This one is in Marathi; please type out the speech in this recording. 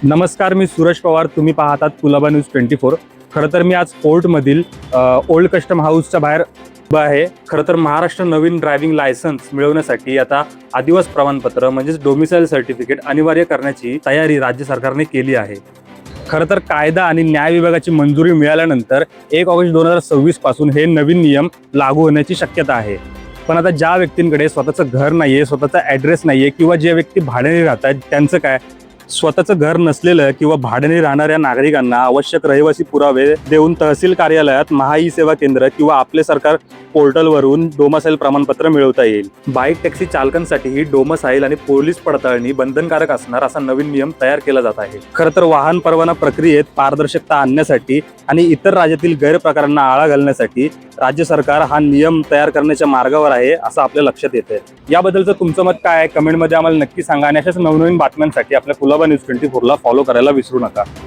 नमस्कार, मी सूरज पवार. तुम्ही पाहतात कुलाबा न्यूज 24. खरं तर मी आज फोर्टमधील ओल्ड कस्टम हाऊसच्या बाहेर उभा आहे. खरं तर महाराष्ट्र नवीन ड्रायव्हिंग लायसन्स मिळवण्यासाठी आता आदिवास प्रमाणपत्र म्हणजेच डोमिसाईल सर्टिफिकेट अनिवार्य करण्याची तयारी राज्य सरकारने केली आहे. खरं तर कायदा आणि न्याय विभागाची मंजुरी मिळाल्यानंतर 1 ऑगस्ट 2026 पासून हे नवीन नियम लागू होण्याची शक्यता आहे. पण आता ज्या व्यक्तींकडे स्वतःचं घर नाहीये, स्वतःचा ॲड्रेस नाहीये किंवा जे व्यक्ती भाड्याने राहतात त्यांचं काय? स्वतःचं घर नसलेलं किंवा भाड्याने राहणाऱ्या नागरिकांना आवश्यक रहिवासी पुरावे देऊन तहसील कार्यालयात महा ई सेवा केंद्र किंवा आपले सरकार पोर्टलवरून डोमसाईल प्रमाणपत्र मिळवता येईल. बाईक टॅक्सी चालकांसाठी ही डोमसाईल आणि पोलीस पडताळणी बंधनकारक असणार असा नवीन नियम तयार केला जात आहे. खरं तर वाहन परवाना प्रक्रियेत पारदर्शकता आणण्यासाठी आणि इतर राज्यातील गैरप्रकारांना आळा घालण्यासाठी राज्य सरकार हा नियम तयार करण्याच्या मार्गावर आहे असं आपल्या लक्षात येतंय. याबद्दलचं तुमचं मत काय आहे? कमेंटमध्ये आम्हाला नक्की सांगा आणि अशाच नवनवीन बातम्यांसाठी आपल्या कुलाबा न्यूज 24 ला फॉलो करायला विसरू नका.